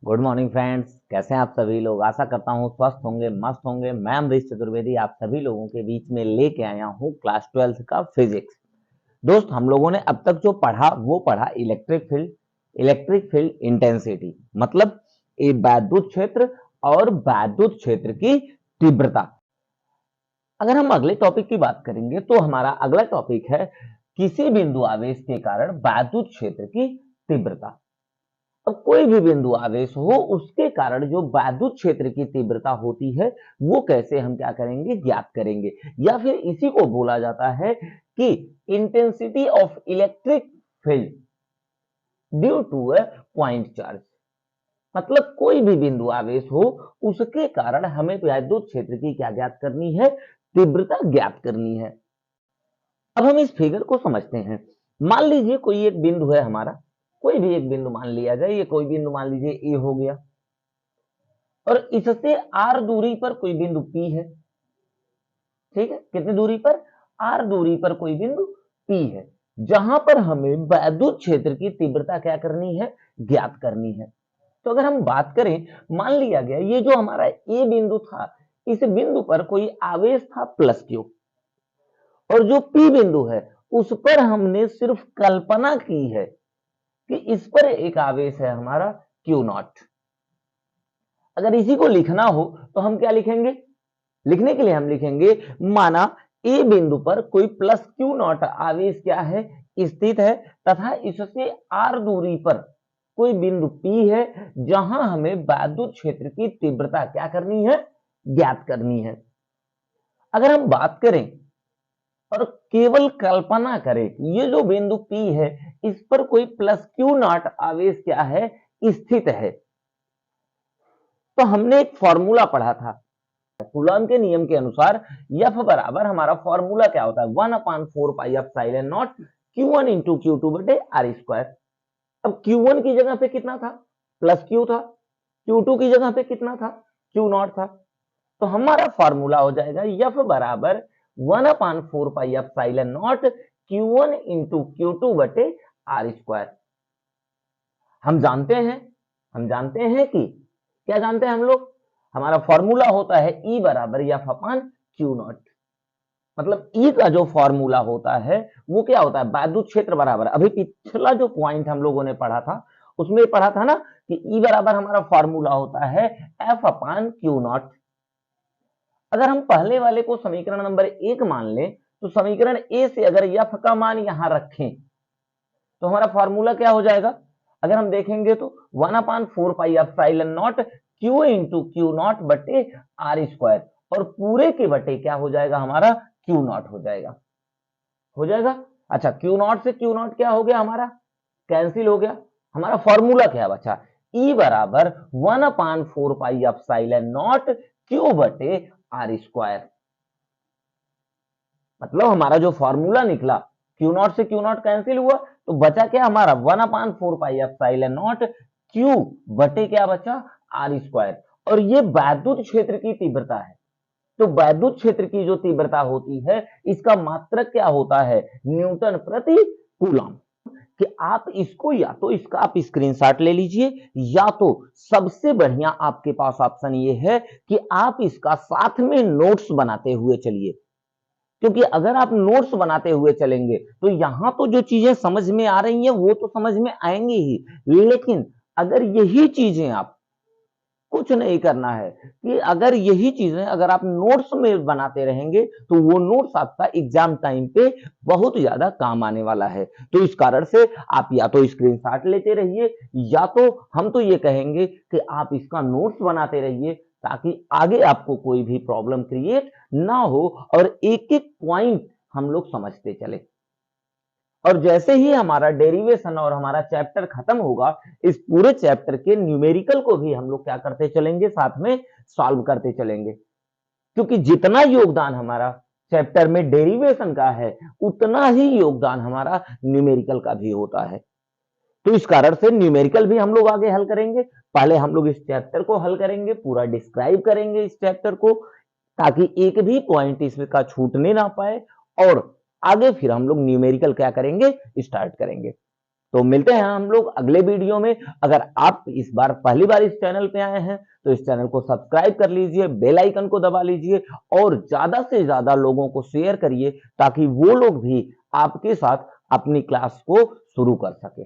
Good morning friends, कैसे हैं आप सभी लोग। आशा करता हूँ स्वस्थ होंगे, मस्त होंगे। मैं अमरीश चतुर्वेदी आप सभी लोगों के बीच में लेके आया हूँ क्लास 12th का फिजिक्स। दोस्त, हम लोगों ने अब तक जो पढ़ा वो पढ़ा इलेक्ट्रिक फील्ड इंटेंसिटी, मतलब ये वैद्युत क्षेत्र और वैद्युत क्षेत्र की तीव्रता। अगर हम अगले टॉपिक की बात करेंगे तो हमारा अगला टॉपिक है किसी बिंदु आवेश के कारण वैद्युत क्षेत्र की तीव्रता। अब कोई भी बिंदु आवेश हो उसके कारण जो वैद्युत क्षेत्र की तीव्रता होती है वो कैसे हम क्या करेंगे, ज्ञात करेंगे। या फिर इसी को बोला जाता है कि intensity of electric field due to a point charge. मतलब कोई भी बिंदु आवेश हो उसके कारण हमें वैद्युत क्षेत्र की क्या ज्ञात करनी है, तीव्रता ज्ञात करनी है। अब हम इस फिगर को समझते हैं। मान लीजिए कोई एक बिंदु है हमारा, कोई भी एक बिंदु मान लिया जाए। ये कोई बिंदु मान लीजिए ए हो गया और इससे आर दूरी पर कोई बिंदु पी है। ठीक है, कितनी दूरी पर? आर दूरी पर कोई बिंदु पी है, जहां पर हमें वैद्युत क्षेत्र की तीव्रता क्या करनी है, ज्ञात करनी है। तो अगर हम बात करें, मान लिया गया ये जो हमारा ए बिंदु था, इस बिंदु पर कोई आवेश था प्लस क्यू, और जो पी बिंदु है उस पर हमने सिर्फ कल्पना की है कि इस पर एक आवेश है हमारा क्यू नॉट। अगर इसी को लिखना हो तो हम क्या लिखेंगे? लिखने के लिए हम लिखेंगे, माना ए बिंदु पर कोई प्लस क्यू नॉट आवेश क्या है, स्थित है, तथा इससे आर दूरी पर कोई बिंदु पी है, जहां हमें वैद्युत क्षेत्र की तीव्रता क्या करनी है, ज्ञात करनी है। अगर हम बात करें और केवल कल्पना करें, ये जो बिंदु पी है इस पर कोई प्लस क्यू नॉट आवेश क्या है, स्थित है, तो हमने एक फॉर्मूला पढ़ा था कूलॉम के नियम के अनुसार। एफ बराबर हमारा फॉर्मूला क्या होता है, 1/4 pi epsilon not Q1 into Q2 बटे आर स्क्वायर। अब Q1 की जगह पे कितना था, प्लस क्यू था। Q2 की जगह पे कितना था, क्यू नॉट था। तो हमारा फॉर्मूला हो जाएगा एफ बराबर 1/4 pi epsilon not Q1 into Q2 बटे आर स्क्वायर। हम जानते हैं कि क्या जानते हैं हम लोग, हमारा फॉर्मूला होता है E बराबर एफ अपान क्यू नॉट। मतलब E का जो फॉर्मूला होता है वो क्या होता है, वैद्युत क्षेत्र बराबर, अभी पिछला जो पॉइंट हम लोगों ने पढ़ा था उसमें पढ़ा था ना कि E बराबर हमारा फॉर्मूला होता है एफ अपान क्यू नॉट। अगर हम पहले वाले को समीकरण नंबर 1 मान लें तो समीकरण ए से अगर एफ का मान यहां रखें तो हमारा फॉर्मूला क्या हो जाएगा, अगर हम देखेंगे तो 1/4 pi epsilon not Q into Q not बटे आर स्क्वायर, और पूरे के बटे क्या हो जाएगा हमारा, क्यू नॉट हो जाएगा। अच्छा, क्यू नॉट से क्यू नॉट क्या हो गया हमारा, कैंसिल हो गया। हमारा फॉर्मूला क्या बचा, ई बराबर 1/4 पाई एप्सिलॉन नॉट क्यू बटे आर स्क्वायर। मतलब हमारा जो फॉर्मूला निकला, क्यू नॉट से क्यू नॉट कैंसिल हुआ तो बचा क्या हमारा, 1/4 पाई एप्सिलॉन नॉट क्यू बटे क्या बचा, आर स्क्वायर। और ये वैद्युत क्षेत्र की तीव्रता है। तो वैद्युत क्षेत्र की जो तीव्रता होती है इसका मात्रक क्या होता है, न्यूटन प्रति कूलम। कि आप इसको या तो इसका आप स्क्रीनशॉट ले लीजिए, या तो सबसे बढ़िया आपके पास ऑप्शन ये है कि आप इसका साथ में नोट्स बनाते हुए चलिए। क्योंकि अगर आप नोट्स बनाते हुए चलेंगे तो यहां तो जो चीजें समझ में आ रही हैं वो तो समझ में आएंगी ही, लेकिन अगर यही चीजें आप, कुछ नहीं करना है कि अगर यही चीजें अगर आप नोट्स में बनाते रहेंगे तो वो नोट्स आपका एग्जाम टाइम पे बहुत ज्यादा काम आने वाला है। तो इस कारण से आप या तो स्क्रीनशॉट लेते रहिए, या तो हम तो ये कहेंगे कि आप इसका नोट्स बनाते रहिए, ताकि आगे आपको कोई भी प्रॉब्लम क्रिएट ना हो और एक एक पॉइंट हम लोग समझते चले। और जैसे ही हमारा डेरिवेशन और हमारा चैप्टर खत्म होगा, इस पूरे चैप्टर के न्यूमेरिकल को भी हम लोग क्या करते चलेंगे, साथ में सॉल्व करते चलेंगे। क्योंकि जितना योगदान हमारा चैप्टर में डेरिवेशन का है उतना ही योगदान हमारा न्यूमेरिकल का भी होता है। तो इस कारण से न्यूमेरिकल भी हम लोग आगे हल करेंगे। पहले हम लोग इस चैप्टर को हल करेंगे, पूरा डिस्क्राइब करेंगे इस चैप्टर को, ताकि एक भी पॉइंट इसका छूटने ना पाए, और आगे फिर हम लोग न्यूमेरिकल क्या करेंगे, स्टार्ट करेंगे। तो मिलते हैं हम लोग अगले वीडियो में। अगर आप इस बार पहली बार इस चैनल पे आए हैं तो इस चैनल को सब्सक्राइब कर लीजिए, बेल आइकन को दबा लीजिए और ज्यादा से ज्यादा लोगों को शेयर करिए ताकि वो लोग भी आपके साथ अपनी क्लास को शुरू कर सके।